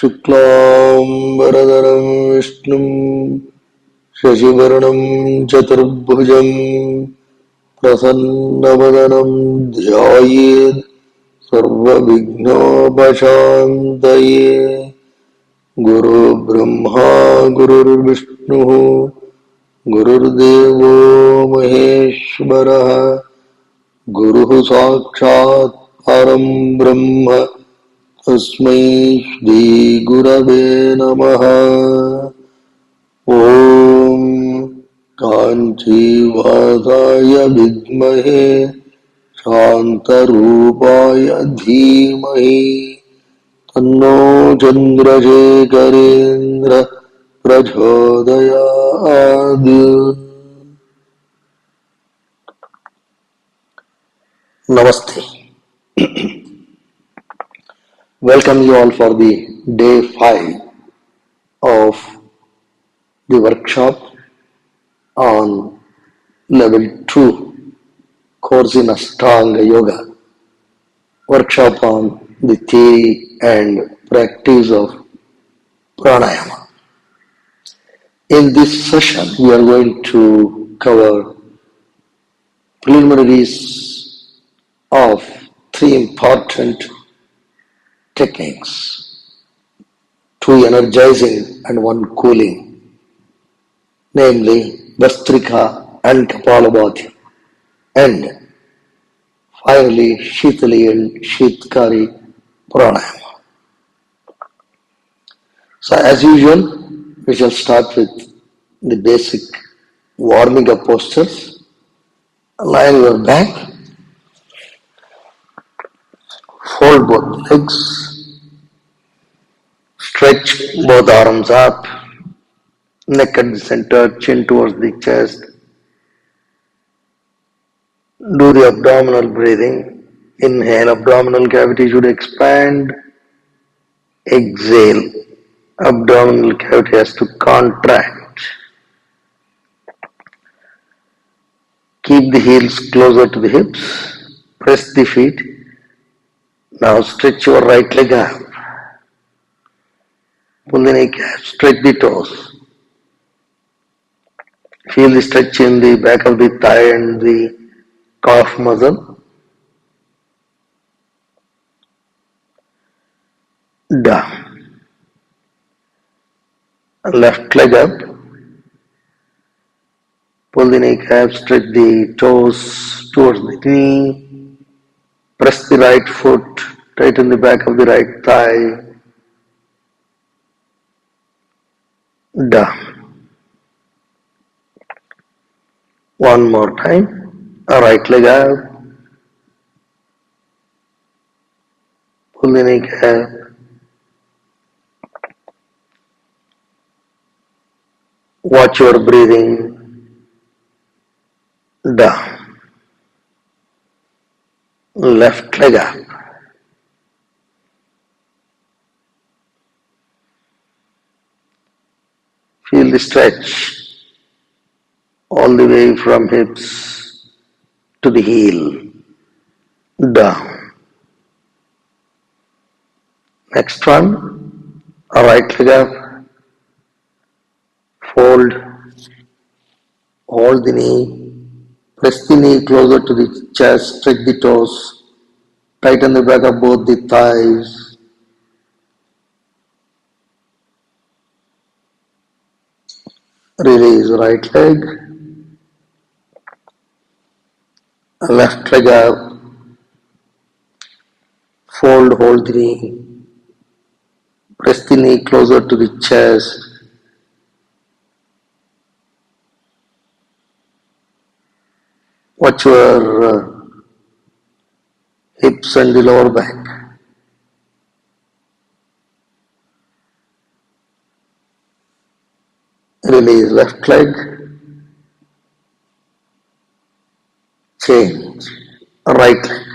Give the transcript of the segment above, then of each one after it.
शुक्लाम्बरधरं विष्णुं शशिवर्णं चतुर्भुजं प्रसन्नवदनं ध्यायेत् सर्वविघ्नोपशान्तये। गुरुर्ब्रह्मा गुरुर्विष्णुः गुरुर्देवो महेश्वरः गुरुः साक्षात् परं ब्रह्म तस्मै श्रीगुरवे नमः। ॐ काञ्चीवासाय विद्महे शान्तरूपाय धीमहि तन्नो चन्द्रशेखरेन्द्र प्रचोदयात्। Namaste. Welcome you all for the day 5 of the workshop on level 2 course in Astanga Yoga, workshop on the theory and practice of Pranayama. In this session, we are going to cover preliminaries of 3 important techniques, 2 energizing and 1 cooling, namely Bhastrika and Kapalabhati, and finally Sheetali and Sheetkari Pranayama. So as usual, we shall start with the basic warming up postures. Lie on your back, fold both legs, stretch both arms up, neck at the center, chin towards the chest. Do the abdominal breathing. Inhale, abdominal cavity should expand. Exhale, abdominal cavity has to contract. Keep the heels closer to the hips. Press the feet. Now stretch your right leg up. Pull the knee cap, stretch the toes. Feel the stretch in the back of the thigh and the calf muscle. Down. Left leg up. Pull the knee cap, stretch the toes towards the knee. Press the right foot, tighten the back of the right thigh. Down. One more time. Right leg up. Pull the knee cap. Watch your breathing. Down. Left leg up. Feel the stretch all the way from hips to the heel. Down. Next one. Right leg up. Fold. Hold the knee. Press the knee closer to the chest. Stretch the toes. Tighten the back of both the thighs. Release right leg. Left leg up. Fold, hold the knee. Press the knee closer to the chest. Watch your hips and the lower back. Release left leg. Change. Right leg.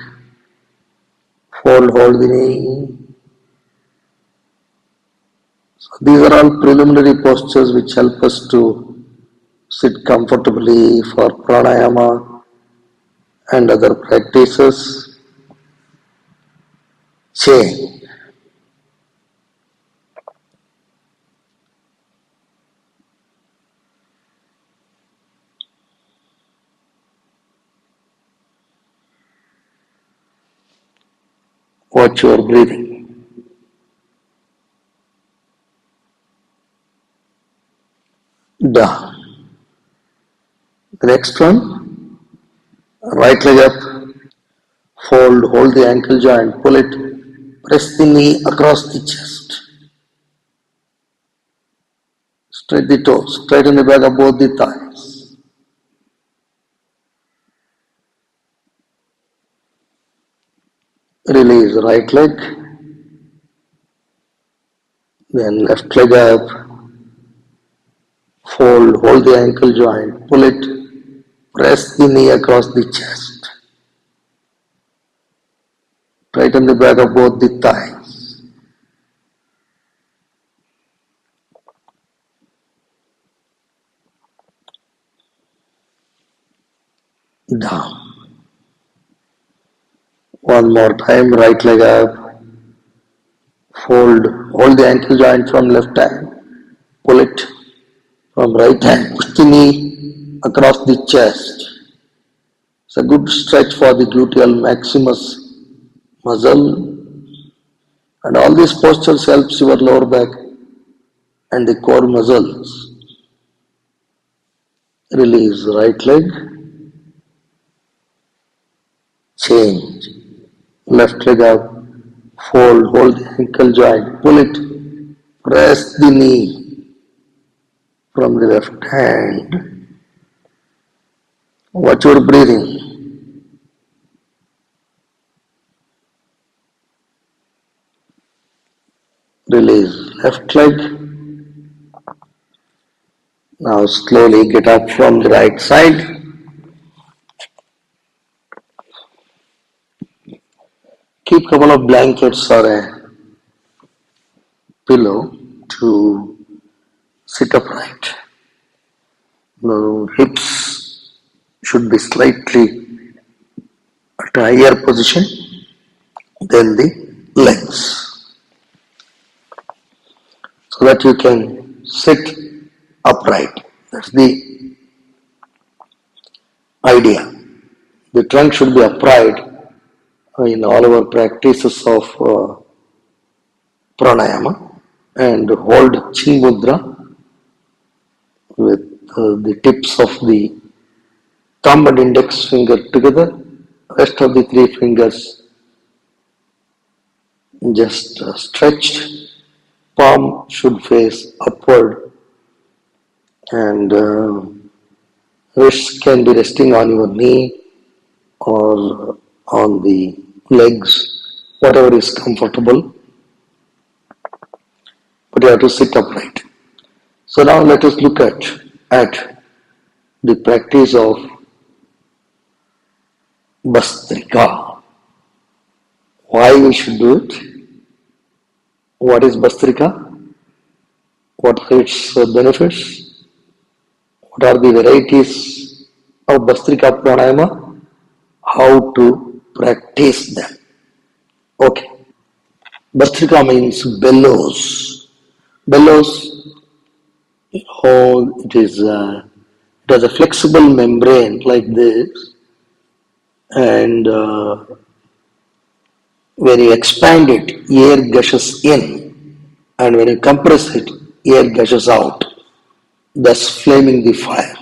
Fold, hold the knee. So these are all preliminary postures which help us to sit comfortably for pranayama and other practices. Change. Watch your breathing. Down. The next one, right leg up, fold, hold the ankle joint, pull it, press the knee across the chest. Straight the toes, straighten the back of both the thighs. Release right leg, then left leg up, fold, hold the ankle joint, pull it, press the knee across the chest. Tighten the back of both the thighs. Down. One more time, right leg up, fold, hold the ankle joint from left hand, pull it from right hand, push the knee across the chest. It's a good stretch for the gluteal maximus muscle, and all these postures helps your lower back and the core muscles. Release right leg, change, left leg up, fold, hold the ankle joint, pull it, press the knee from the left hand. Watch your breathing. Release left leg. Now slowly get up from the right side. Keep a couple of blankets or a pillow to sit upright. The hips should be slightly at a higher position than the legs, so that you can sit upright. That's the idea. The trunk should be upright in all our practices of pranayama, and hold chin mudra with the tips of the thumb and index finger together. Rest of the three fingers just stretched. Palm should face upward, and wrist can be resting on your knee or on the legs, whatever is comfortable, but you have to sit upright. So now let us look at the practice of Bhastrika. Why we should do it? What is Bhastrika? What are its benefits? What are the varieties of Bhastrika Pranayama? How to practice them? Okay. Bhastrika means bellows. Bellows, it has a flexible membrane like this, and when you expand it, air gushes in, and when you compress it, air gushes out, thus flaming the fire.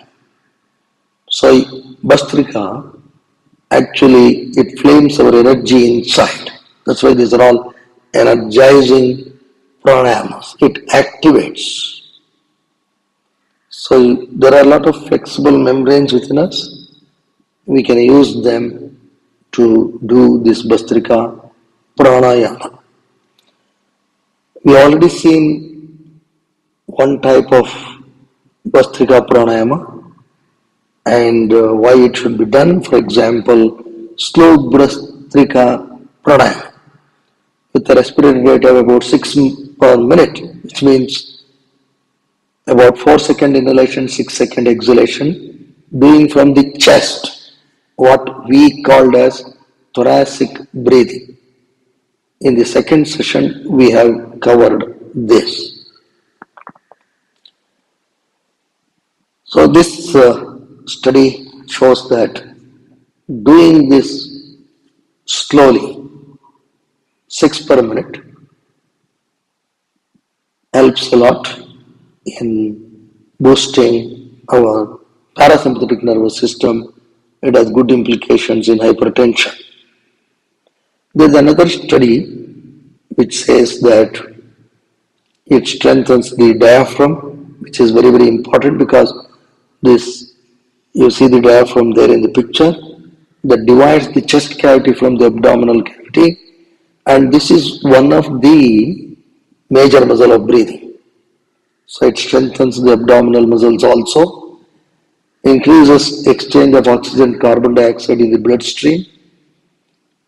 So Bhastrika, actually it flames our energy inside. That's why these are all energizing pranayamas. It activates. So there are a lot of flexible membranes within us. We can use them to do this Bhastrika Pranayama. We already seen one type of Bhastrika Pranayama and why it should be done. For example, slow Bhastrika Pranayama with a respiratory rate of about 6 per minute, which means about 4-second inhalation, 6-second exhalation, doing from the chest, what we called as thoracic breathing. In the second session, we have covered this. So this study shows that doing this slowly 6 per minute helps a lot in boosting our parasympathetic nervous system. It has good implications in hypertension. There's another study which says that it strengthens the diaphragm, which is very, very important because this, you see the diaphragm there in the picture, that divides the chest cavity from the abdominal cavity, and this is one of the major muscle of breathing. So it strengthens the abdominal muscles also, increases exchange of oxygen carbon dioxide in the bloodstream,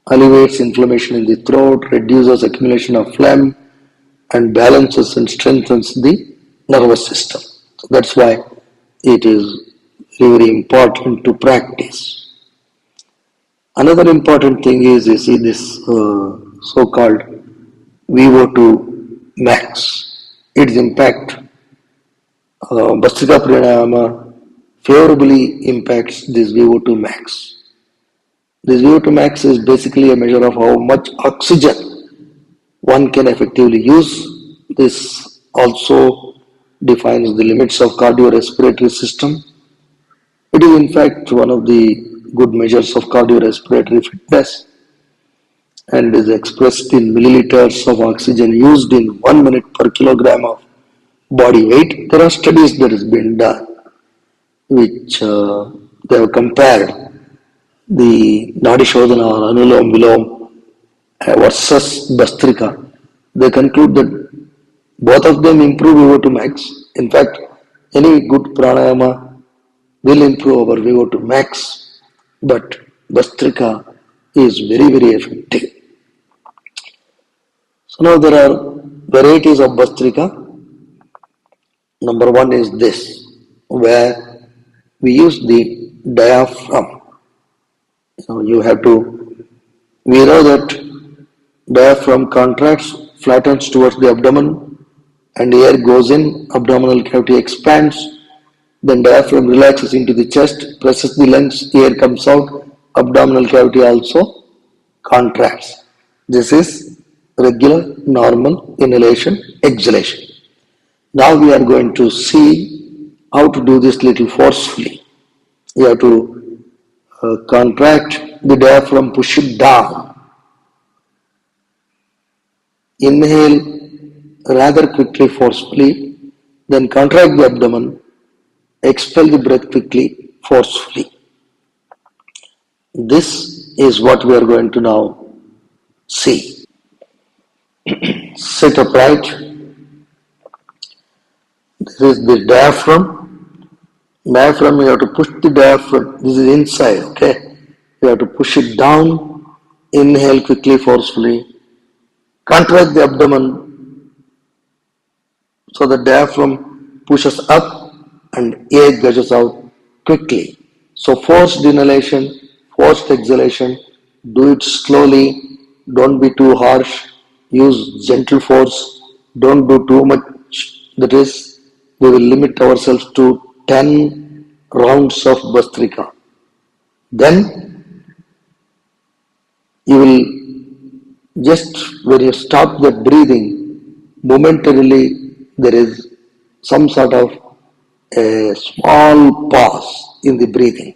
alleviates inflammation in the throat, reduces accumulation of phlegm, and balances and strengthens the nervous system. So that's why it is very, very important to practice. Another important thing is, you see this so-called VO2 max. Its impact, Bhastrika Pranayama favorably impacts this VO2 max. This VO2 max is basically a measure of how much oxygen one can effectively use. This also defines the limits of cardiorespiratory system. It is in fact one of the good measures of cardiorespiratory fitness and is expressed in milliliters of oxygen used in 1 minute per kilogram of body weight. There are studies that has been done which they have compared the Nadi Shodhana or Anulom Vilom versus Bhastrika. They conclude that both of them improve VO2 max. In fact, any good pranayama will improve our VO2 max, but Bhastrika is very, very effective. So now there are varieties of Bhastrika. Number one is this, where we use the diaphragm. You have to, we know that diaphragm contracts, flattens towards the abdomen, and air goes in, abdominal cavity expands, then diaphragm relaxes into the chest, presses the lungs, air comes out, abdominal cavity also contracts. This is regular, normal inhalation, exhalation. Now we are going to see how to do this little forcefully. You have to contract the diaphragm, push it down. Inhale rather quickly, forcefully, then contract the abdomen, expel the breath quickly, forcefully. This is what we are going to now see. Sit upright. This is the diaphragm. Diaphragm, you have to push the diaphragm. This is inside, okay? You have to push it down. Inhale quickly, forcefully. Contract the abdomen so the diaphragm pushes up and air gushes out quickly. So forced inhalation, forced exhalation, do it slowly, don't be too harsh, use gentle force, don't do too much. That is, we will limit ourselves to 10 rounds of Bhastrika. Then you will just, when you stop that breathing, momentarily there is some sort of a small pause in the breathing,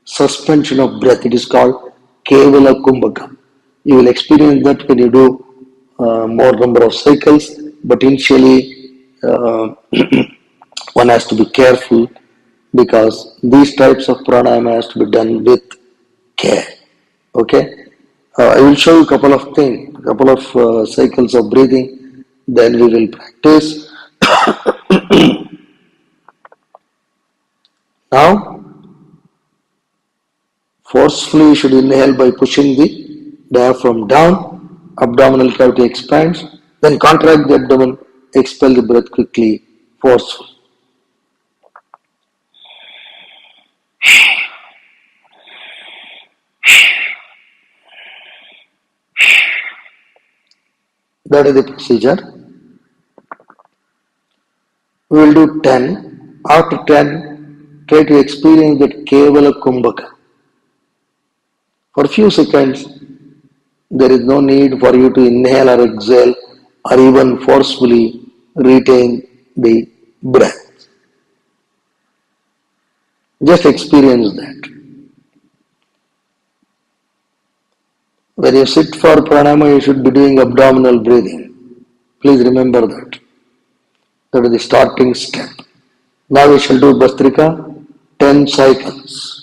suspension of breath. It is called Kevala Kumbhaka. You will experience that when you do more number of cycles, but initially one has to be careful because these types of pranayama has to be done with care. Okay, I will show you a couple of things, a couple of cycles of breathing, then we will practice. Now, forcefully you should inhale by pushing the diaphragm down, abdominal cavity expands, then contract the abdomen, expel the breath quickly, forcefully. That is the procedure. We will do 10. After 10, try to experience that Kevala Kumbhaka. For a few seconds, There is no need for you to inhale or exhale or even forcefully retain the breath. Just experience that. When you sit for pranayama, you should be doing abdominal breathing. Please remember that. That is the starting step. Now we shall do Bhastrika 10 cycles.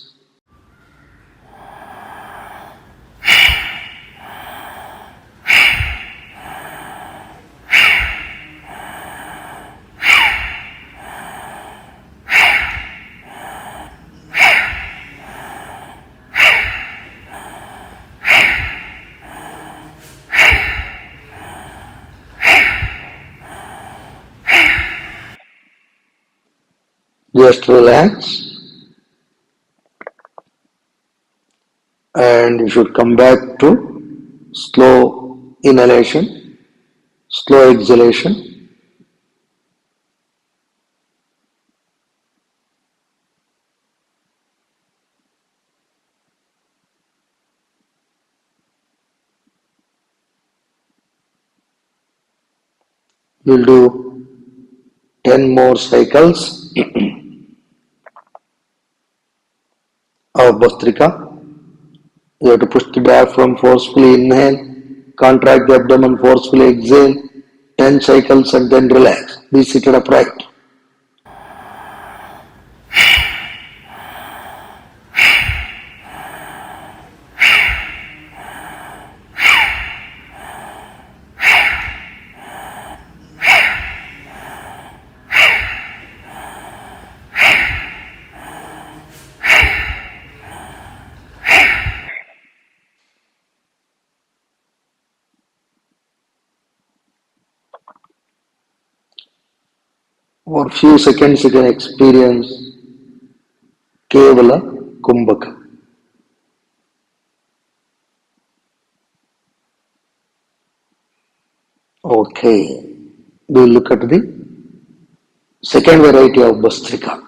Just relax and you should come back to slow inhalation, slow exhalation. We'll do 10 more cycles of Bhastrika. You have to push the diaphragm, forcefully inhale, contract the abdomen, forcefully exhale, 10 cycles and then relax. Be seated upright. For a few seconds you can experience Kevala Kumbhaka. Okay. We'll look at the second variety of Bhastrika.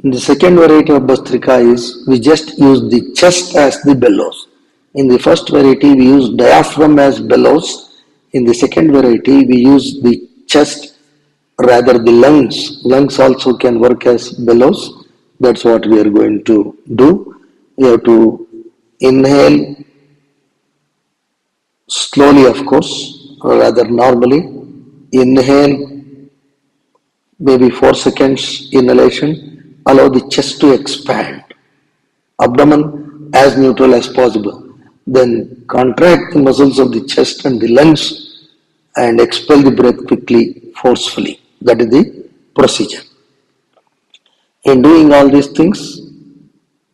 The second variety of Bhastrika is we just use the chest as the bellows. In the first variety we use diaphragm as bellows. In the second variety we use the chest, rather the lungs. Lungs also can work as bellows. That's what we are going to do. You have to inhale slowly, of course, or rather normally. Inhale maybe 4 seconds inhalation. Allow the chest to expand. Abdomen as neutral as possible. Then contract the muscles of the chest and the lungs and expel the breath quickly, forcefully. That is the procedure. In doing all these things,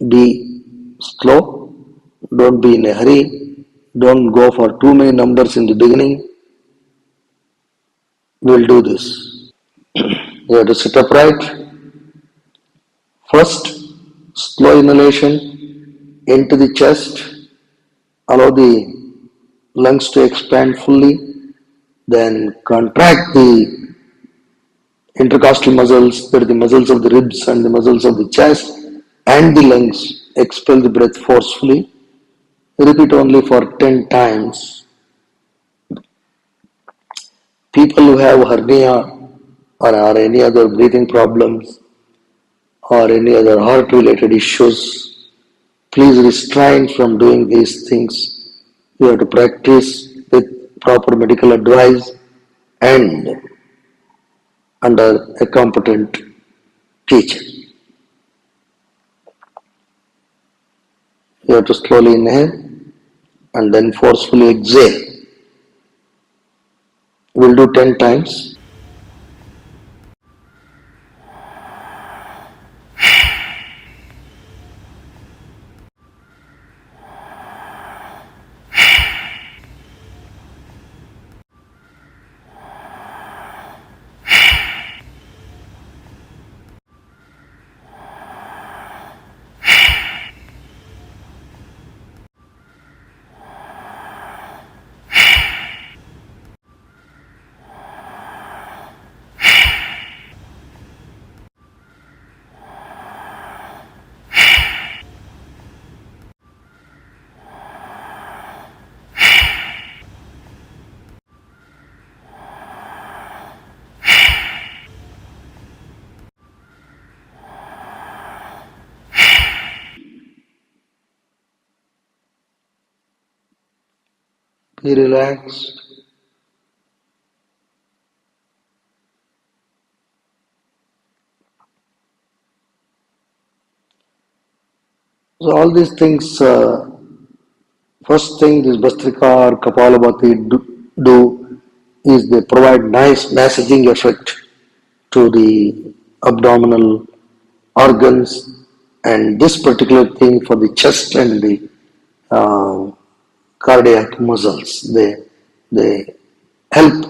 be slow, don't be in a hurry, don't go for too many numbers in the beginning. We'll do this. You have to sit upright. First, slow inhalation into the chest, allow the lungs to expand fully, then contract the intercostal muscles, that are the muscles of the ribs and the muscles of the chest and the lungs, expel the breath forcefully. Repeat only for 10 times. People who have hernia or any other breathing problems or any other heart related issues, please restrain from doing these things. You have to practice with proper medical advice and under a competent teacher. You have to slowly inhale and then forcefully exhale. We'll do 10 times. Be relaxed. So all these things, first thing this Bhastrika or Kapalabhati do is they provide nice massaging effect to the abdominal organs, and this particular thing for the chest and the uh, cardiac muscles. They help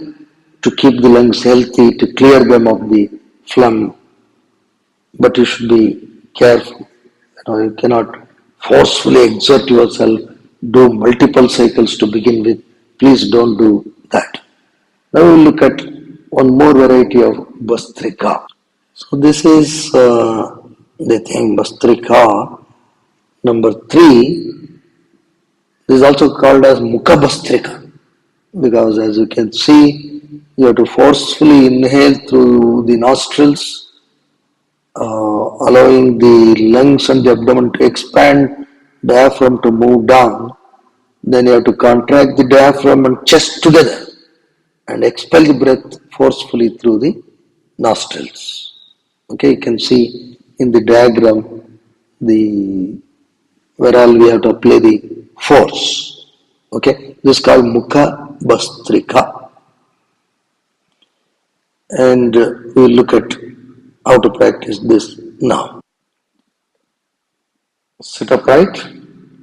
to keep the lungs healthy, to clear them of the phlegm, but you should be careful. You cannot forcefully exert yourself, do multiple cycles to begin with. Please don't do that. Now we'll look at one more variety of Bhastrika. So this is the thing, Bhastrika. Number 3 is also called as Mukha Bhastrika, because as you can see, you have to forcefully inhale through the nostrils, allowing the lungs and the abdomen to expand, diaphragm to move down. Then you have to contract the diaphragm and chest together and expel the breath forcefully through the nostrils. Okay, you can see in the diagram the where all we have to apply the force. Okay, this is called Mukha Bhastrika, and we will look at how to practice this now. Sit upright.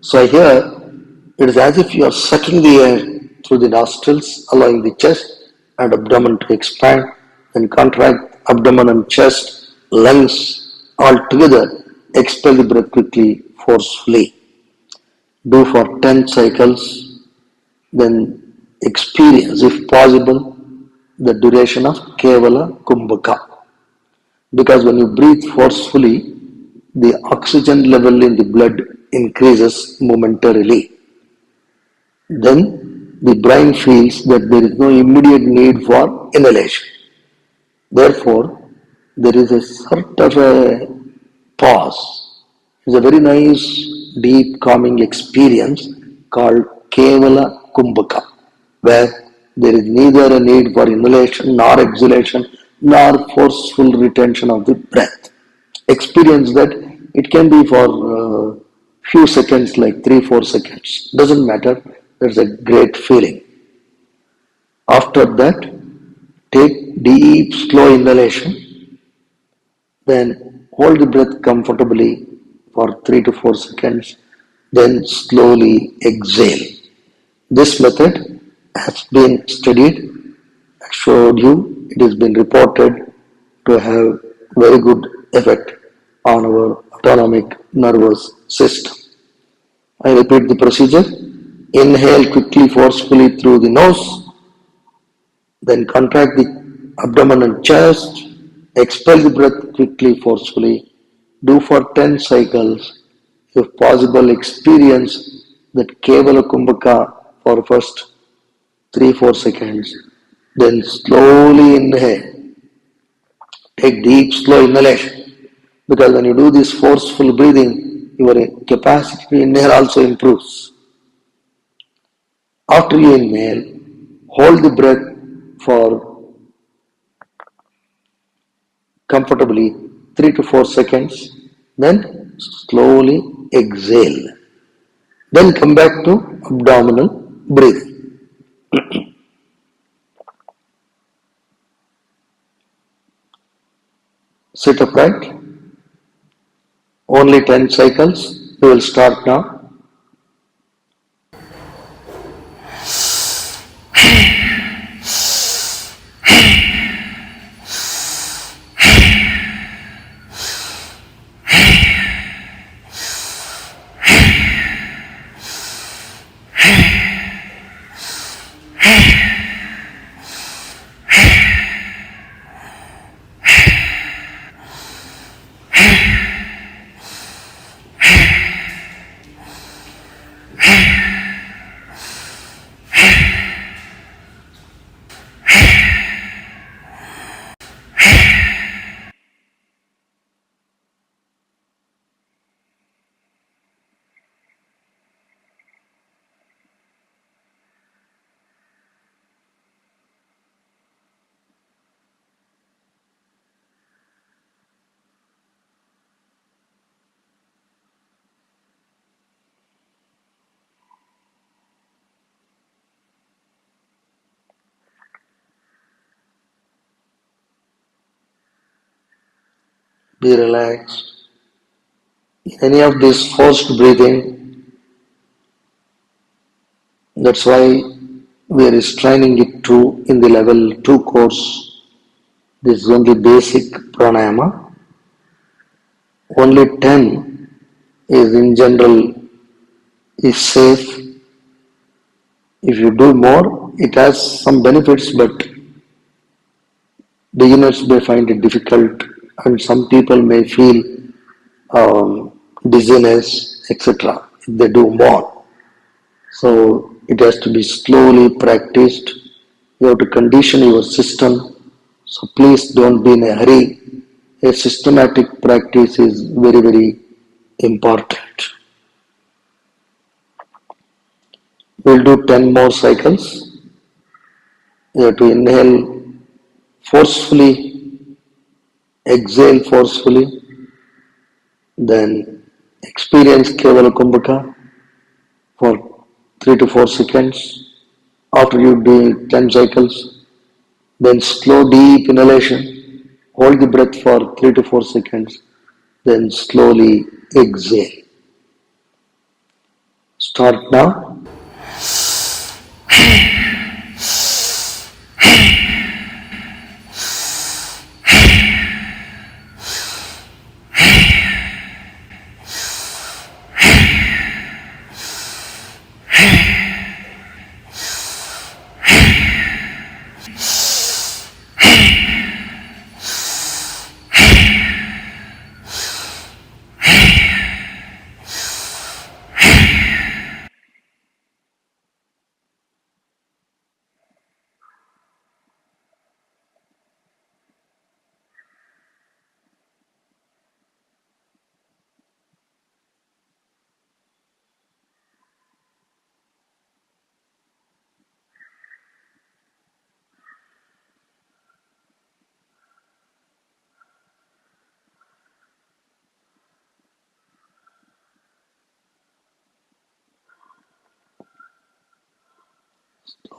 So here it is as if you are sucking the air through the nostrils, allowing the chest and abdomen to expand, then contract abdomen and chest, lungs all together, expel the breath quickly, forcefully. Do for 10 cycles, then experience, if possible, the duration of Kevala Kumbhaka. Because when you breathe forcefully, the oxygen level in the blood increases momentarily. Then the brain feels that there is no immediate need for inhalation. Therefore, there is a sort of a pause. It's a very nice, deep, calming experience called Kevala Kumbhaka, where there is neither a need for inhalation nor exhalation nor forceful retention of the breath. Experience that it can be for few seconds, like 3-4 seconds. Doesn't matter. That's a great feeling. After that, take deep, slow inhalation. Then hold the breath comfortably for 3 to 4 seconds. Then slowly exhale. This method has been studied. I showed you. It has been reported to have very good effect on our autonomic nervous system. I repeat the procedure. Inhale quickly, forcefully through the nose, then contract the abdomen and chest, expel the breath quickly, forcefully. Do for 10 cycles. If possible, experience that Kevala Kumbhaka for first 3-4 seconds. Then slowly inhale. Take deep, slow inhalation. Because when you do this forceful breathing, your capacity to inhale also improves. After you inhale, hold the breath for comfortably 3 to 4 seconds, then slowly exhale. Then come back to abdominal breathing. Sit upright. Only 10 cycles. We will start now. be relaxed. In any of this forced breathing, that's why we are restraining it to in the level 2 course. This is only basic pranayama. Only 10 is in general is safe. If you do more, it has some benefits, but beginners may find it difficult, and some people may feel dizziness, etc. if they do more. So it has to be slowly practiced. You have to condition your system. So please don't be in a hurry. A systematic practice is very, very important. We'll do 10 more cycles. You have to inhale forcefully, exhale forcefully, then experience Kevala Kumbhaka for 3 to 4 seconds. After you do 10 cycles, then slow deep inhalation, hold the breath for 3 to 4 seconds, then slowly exhale. Start now.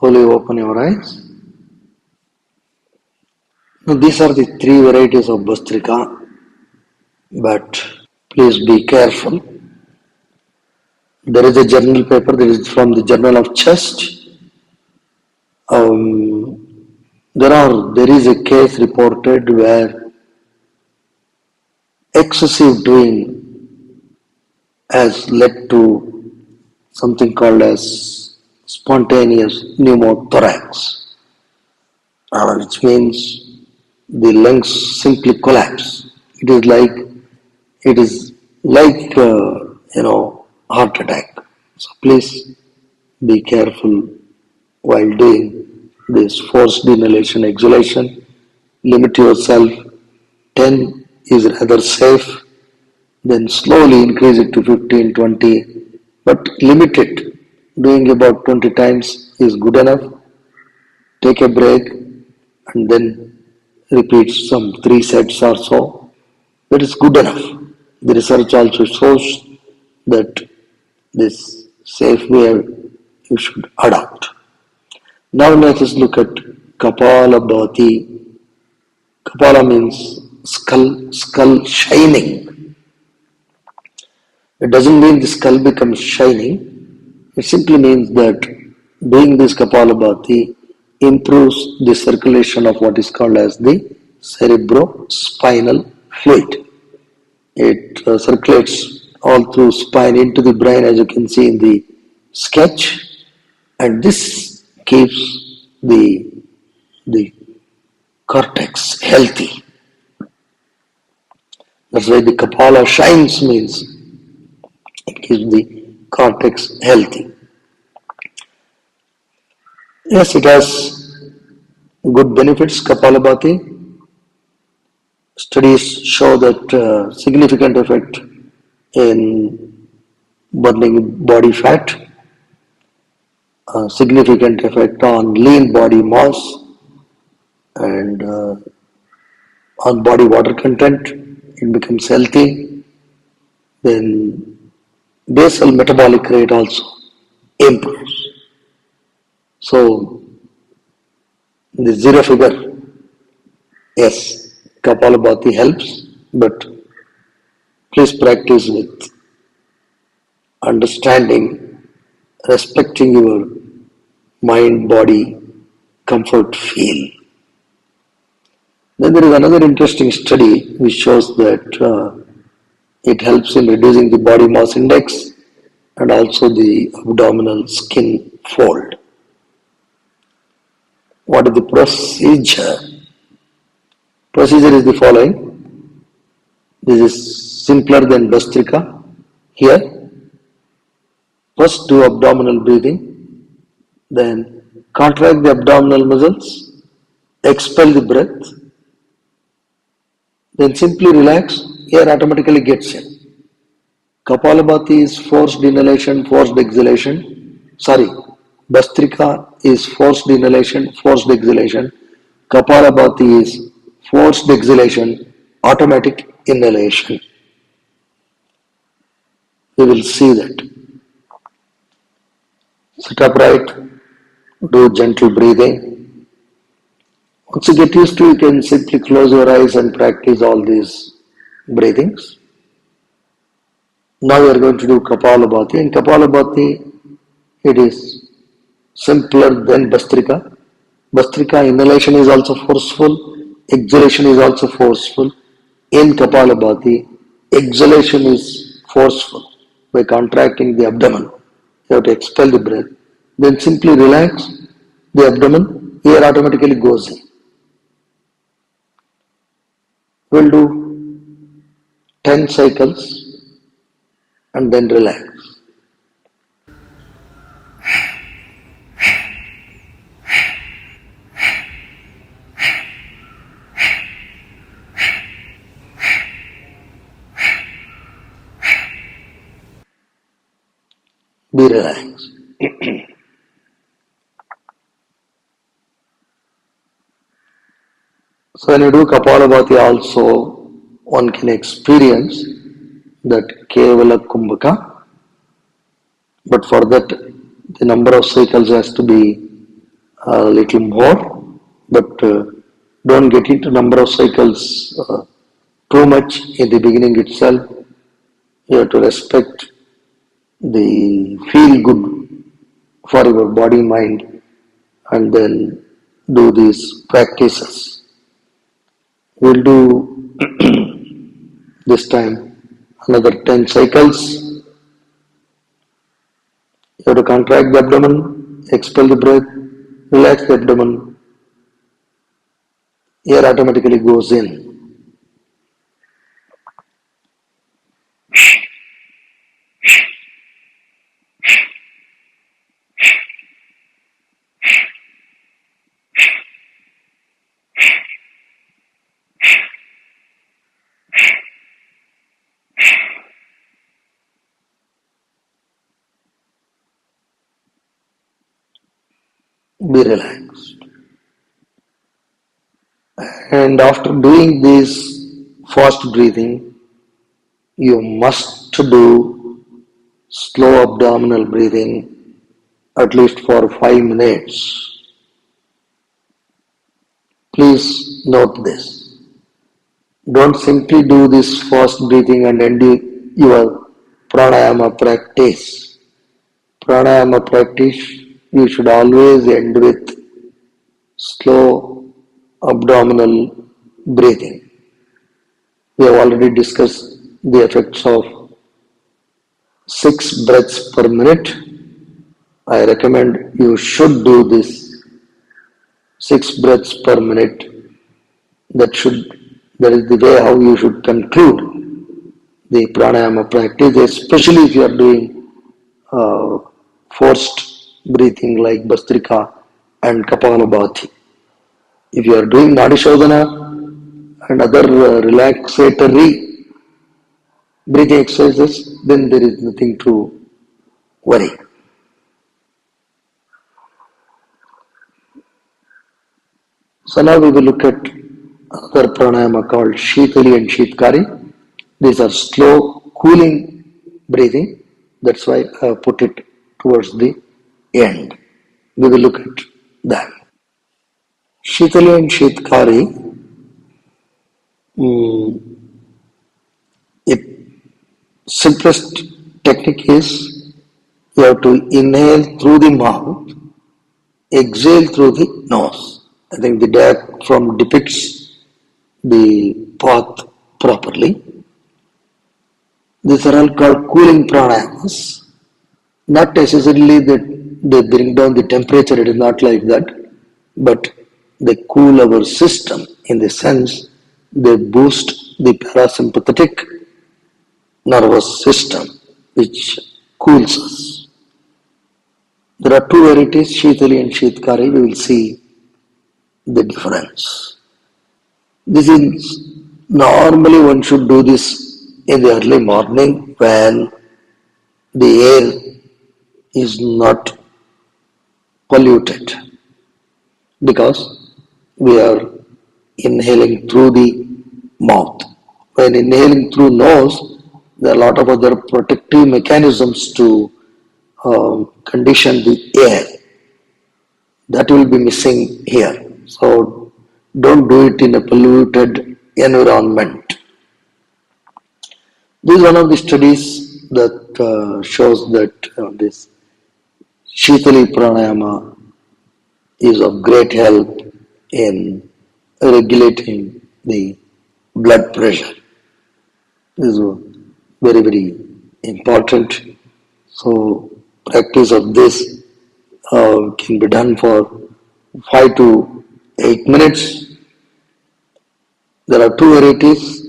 Slowly open your eyes. Now these are the 3 varieties of Bhastrika, but please be careful. There is a journal paper that is from the Journal of Chest. There is a case reported where excessive doing has led to something called as spontaneous pneumothorax, which means the lungs simply collapse. It is like heart attack. So please be careful while doing this forced inhalation exhalation. Limit yourself. 10 is rather safe. Then slowly increase it to 15, 20, but limit it. Doing about 20 times is good enough. Take a break and then repeat some 3 sets or so. That is good enough. The research also shows that this safe way you should adopt. Now let us look at Kapalabhati. Kapala means skull shining. It doesn't mean the skull becomes shining. It simply means that doing this Kapalabhati improves the circulation of what is called as the cerebrospinal fluid. It circulates all through spine into the brain, as you can see in the sketch, and this keeps the cortex healthy. That's why the Kapala shines, means it keeps the cortex healthy. Yes, it has good benefits. Kapalabhati studies show that significant effect in burning body fat, significant effect on lean body mass, and on body water content. It becomes healthy. Then basal metabolic rate also improves. So the zero figure, yes, Kapalabhati helps. but please practice with understanding, respecting your mind, body, comfort, feel. Then there is another interesting study which shows that it helps in reducing the body mass index and also the abdominal skin fold. What is the procedure? Procedure is the following. This is simpler than Bhastrika. Here, first do abdominal breathing, then contract the abdominal muscles, expel the breath, then simply relax, air automatically gets in. Kapalabhati is forced inhalation, forced exhalation. Sorry, Bhastrika is forced inhalation, forced exhalation. Kapalabhati is forced exhalation, automatic inhalation. We will see that. Sit upright, do gentle breathing. Once you get used to it, you can simply close your eyes and practice all these breathings. Now we are going to do Kapalabhati. In Kapalabhati, it is simpler than Bhastrika. Bhastrika inhalation is also forceful, exhalation is also forceful. In Kapalabhati, exhalation is forceful by contracting the abdomen. You have to expel the breath. Then simply relax the abdomen, air automatically goes in. We'll do 10 cycles and then relax. Be relaxed. So when you do Kapalabhati also, one can experience that Kevala Kumbhaka, but for that the number of cycles has to be a little more, but don't get into number of cycles too much in the beginning itself. You have to respect the feel good for your body, mind, and then do these practices. We'll do this time another 10 cycles. You have to contract the abdomen, expel the breath, relax the abdomen, air automatically goes in. Be relaxed. And after doing this fast breathing, you must do slow abdominal breathing at least for 5 minutes. Please note this. Don't simply do this fast breathing and end your pranayama practice. Pranayama practice you should always end with slow abdominal breathing. We have already discussed the effects of 6 breaths per minute. I recommend you should do this 6 breaths per minute. That is the way how you should conclude the pranayama practice, especially if you are doing forced breathing like Bhastrika and Kapalabhati. If you are doing Nadi Shodhana and other relaxatory breathing exercises, then there is nothing to worry. So now we will look at another pranayama called Sheetali and Sheetkari. These are slow, cooling breathing. That's why I have put it towards the end. We will look at that. Sheetali and Sheetkari, Simplest technique is you have to inhale through the mouth, exhale through the nose. I think the diagram depicts the path properly. These are all called cooling pranayamas. Not necessarily that they bring down the temperature, it is not like that, but they cool our system in the sense they boost the parasympathetic nervous system which cools us. There are two varieties, Sheetali and Sheetkari. We will see the difference. This is normally one should do this in the early morning when the air is not polluted because we are inhaling through the mouth. When inhaling through nose, there are a lot of other protective mechanisms to condition the air. That will be missing here. So don't do it in a polluted environment. This is one of the studies that shows that this Sheetali Pranayama is of great help in regulating the blood pressure. This is very, very important. So practice of this can be done for 5 to 8 minutes. There are two varieties.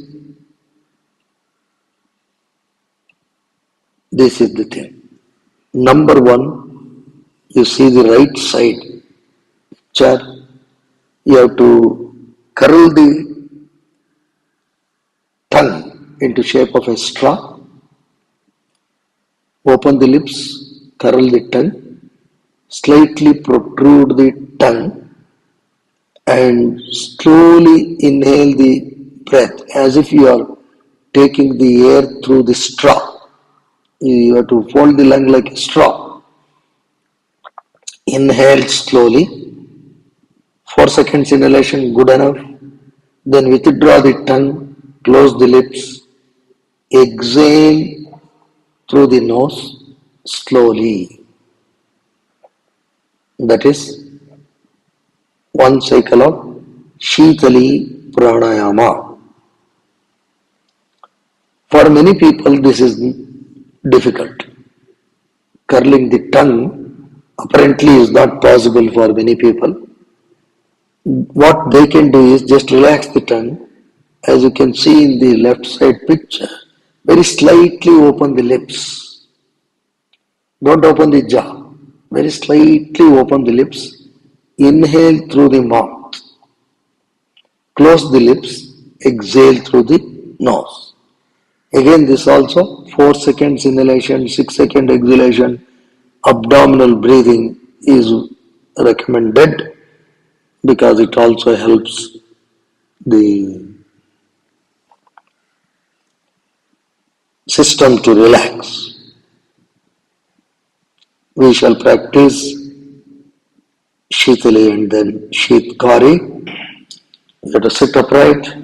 This is the thing. Number one, you see the right side picture. You have to curl the tongue into shape of a straw. Open the lips, curl the tongue, slightly protrude the tongue and slowly inhale the breath as if you are taking the air through the straw. You have to fold the lung like a straw. Inhale slowly. 4 seconds inhalation, good enough. Then withdraw the tongue, close the lips. Exhale through the nose slowly. That is one cycle of Sheetali Pranayama. For many people, this is difficult. Curling the tongue apparently is not possible for many people. What they can do is just relax the tongue. As you can see in the left side picture, very slightly open the lips. Don't open the jaw. Very slightly open the lips. Inhale through the mouth. Close the lips. Exhale through the nose. Again, this also 4 seconds inhalation, 6 second exhalation, abdominal breathing is recommended because it also helps the system to relax. We shall practice Sheetali and then Sheetkari. Let us sit upright.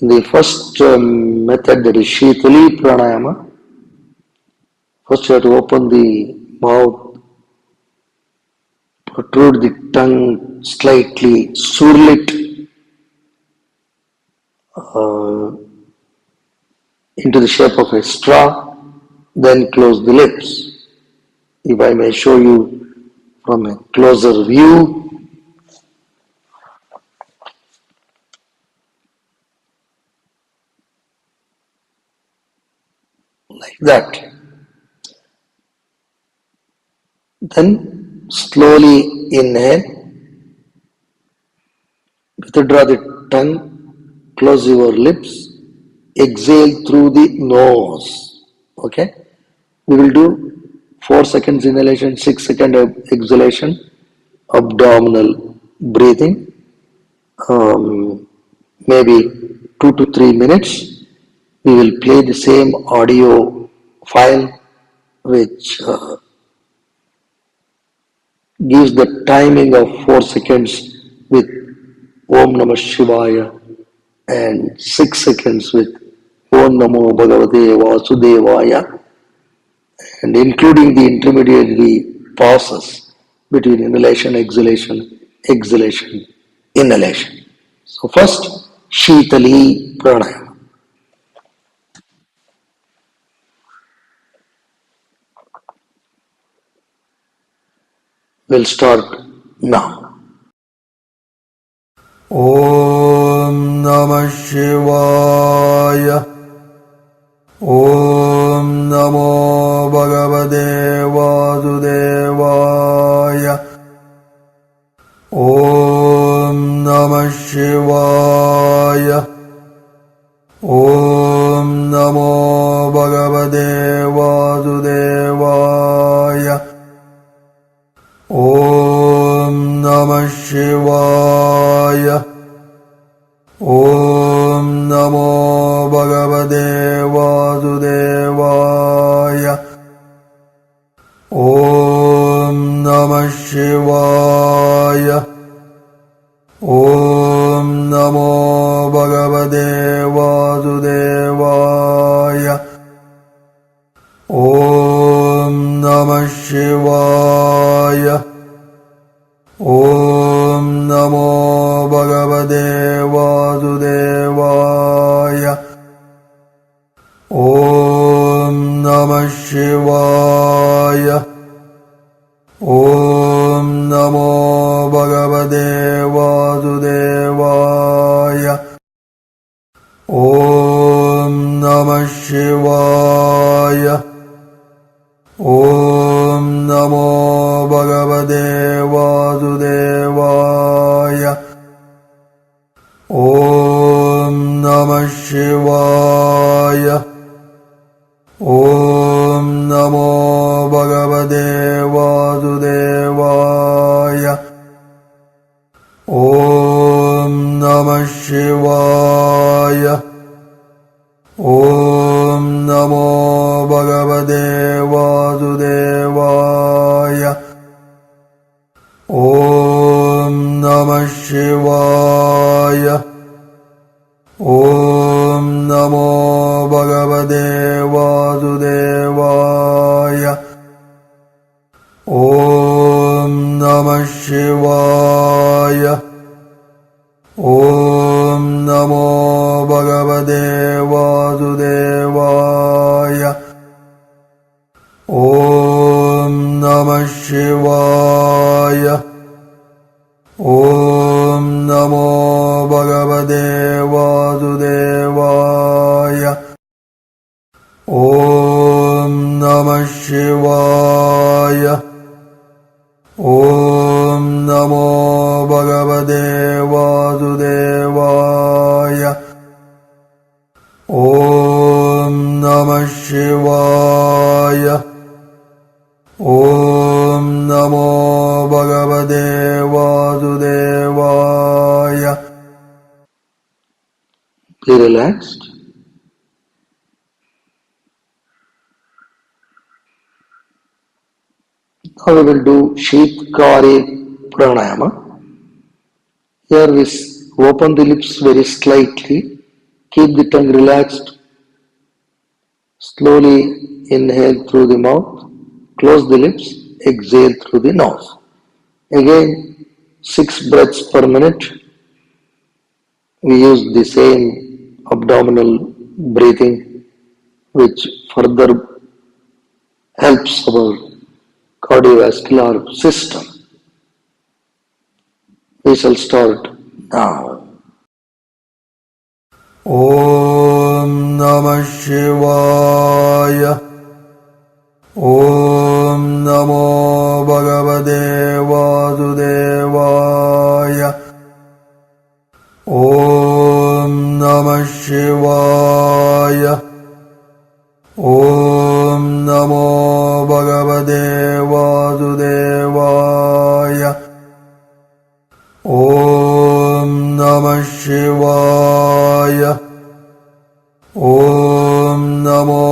In the first method, that is Sheetali Pranayama, first you have to open the mouth, protrude the tongue slightly, swirl it into the shape of a straw, then close the lips. If I may show you from a closer view, like that. Then slowly inhale, withdraw the tongue, close your lips, exhale through the nose. Okay? We will do 4 seconds inhalation, 6 second exhalation, abdominal breathing, maybe 2 to 3 minutes. We will play the same audio file which gives the timing of 4 seconds with Om Namah Shivaya and 6 seconds with Om Namo Bhagavate Vasudevaya, and including the intermediary pauses between inhalation, exhalation, inhalation. So first, Sheetali Pranayama. We'll start now. Om Namah Shivaya. Om Namo Bhagavate Vasudevaya. Om Namah Shivaya. Om Namo Bhagavate Vasudevaya. Om Namah Shivaya. Om Namo Bhagavate Vasudevaya. Om Namah Shivaya. Om Namo Bhagavate Vasudevaya. Om Namah Shivaya. Om Namo Bhagavate Vasudevaya. Om Namah Shivaya. Om Namo Bhagavate Vasudevaya. Om Namah Shivaya. Om Namo Bhagavate Vasudevaya. Om Namah Shivaya. Om Namo Bhagavate Vasudevaya. Om Namah Shivaya. Om Namo Bhagavate Vasudevaya. Om Namah Shivaya. Om Namo Bhagavate Vasudevaya. Om Namah Shivaya. Om Namo Bhagavate Vasudevaya. Om Namah Shivaya. Om Namo Bhagavate Vasudevaya. Om Namah Shivaya. Om Namo Bhagavate Vasudevaya. Om Namah Shivaya. Om Namo Bhagavate Vasudevaya. Be relaxed. Now we will do Sheetkari Pranayama. Here we open the lips very slightly, keep the tongue relaxed, slowly inhale through the mouth, close the lips, exhale through the nose. Again, 6 breaths per minute. We use the same abdominal breathing, which further helps our cardiovascular system. We shall start now. Om Namah Shivaya. Om Namo Bhagavate Vasudevaya. Om Namah Shivaya. Om Namo Bhagavate Vasudevaya. Om Namah Shivaya. Om Namo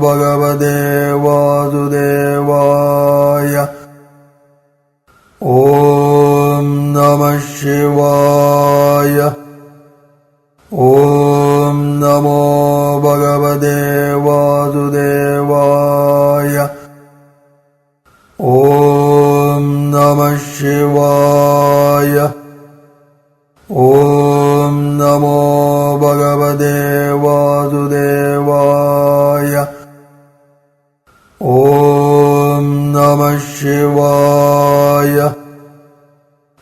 Bhagavate Vasudevaya. Om Namah Shivaya. Om Namo Bhagavate Shivaya.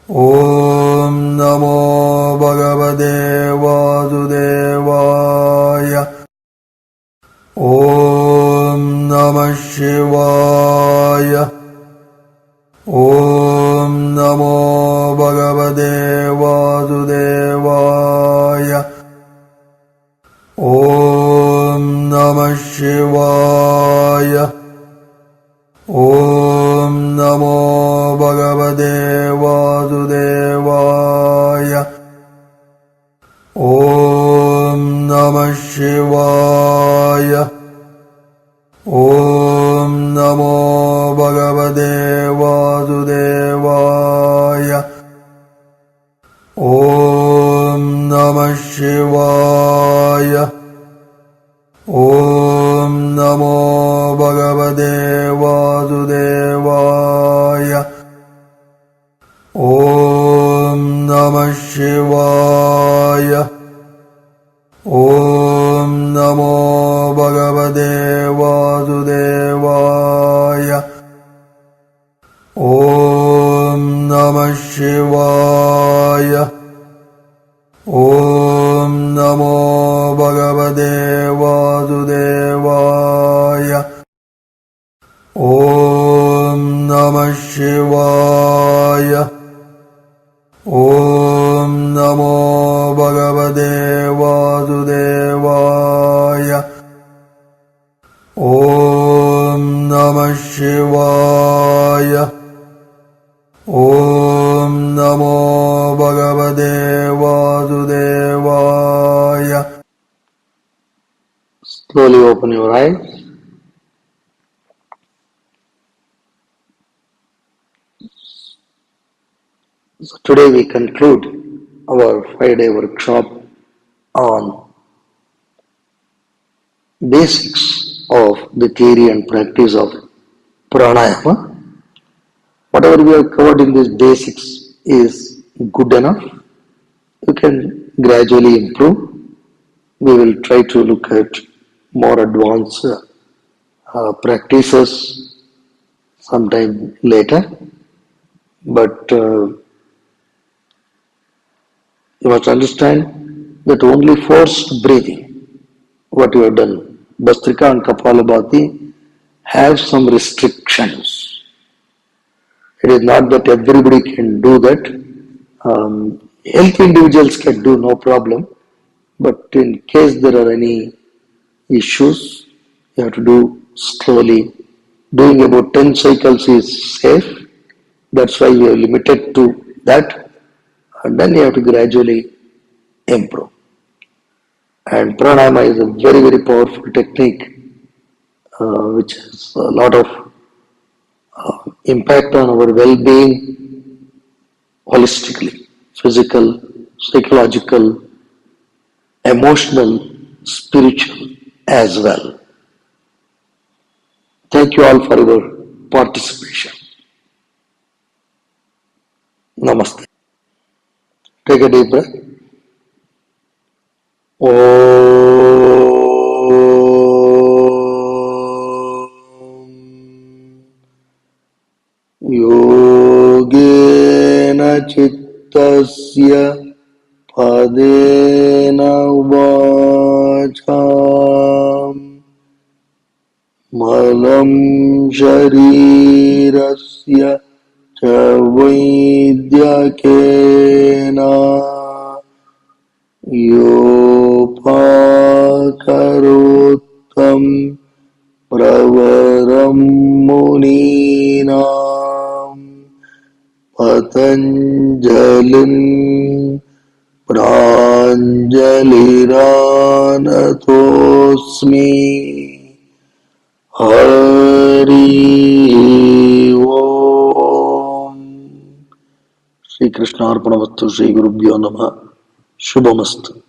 Om Namo Bhagavate Vasudevaya. Om Namah Shivaya. Om Namo Bhagavate Vasudevaya. Om Namah Shivaya. Om Namo Bhagavate Vasudevaya. Om Namah Shivaya. Om Namo Bhagavate Vasudevaya. Om Namah Shivaya. Om Namo Bhagavate Vasudevaya. Om Namah Shivaya. Om Namo Bhagavate Vasudevaya. Om Namah Shivaya. Om Namo Bhagavate Vasudevaya. Om Namah Shivaya. Om Namo Bhagavate Vasudevaya. Om Namah Shivaya. Om Namo Bhagavate Vasudevaya. Slowly open your eyes. So today we conclude our 5-day workshop on basics of the theory and practice of pranayama. Whatever we have covered in these basics is good enough. You can gradually improve. We will try to look at more advanced practices sometime later. But you must understand that only forced breathing, what you have done, Bhastrika and Kapalabhati, have some restrictions. It is not that everybody can do that. Healthy individuals can do, no problem. But in case there are any issues, you have to do slowly. Doing about 10 cycles is safe. That's why we are limited to that. And then you have to gradually improve. And pranayama is a very, very powerful technique which has a lot of impact on our well-being holistically, physical, psychological, emotional, spiritual as well. Thank you all for your participation. Namaste. Take a deep breath. Yogena chittasya padena vacham malam sharirasya cha vaidyakena yopakarottam pravaram muninam patanjalim pranjaliranatosmi hari om. Shri Krishna Arpanamastu. Shri Gurubhyo Namaha. Shubhamastu.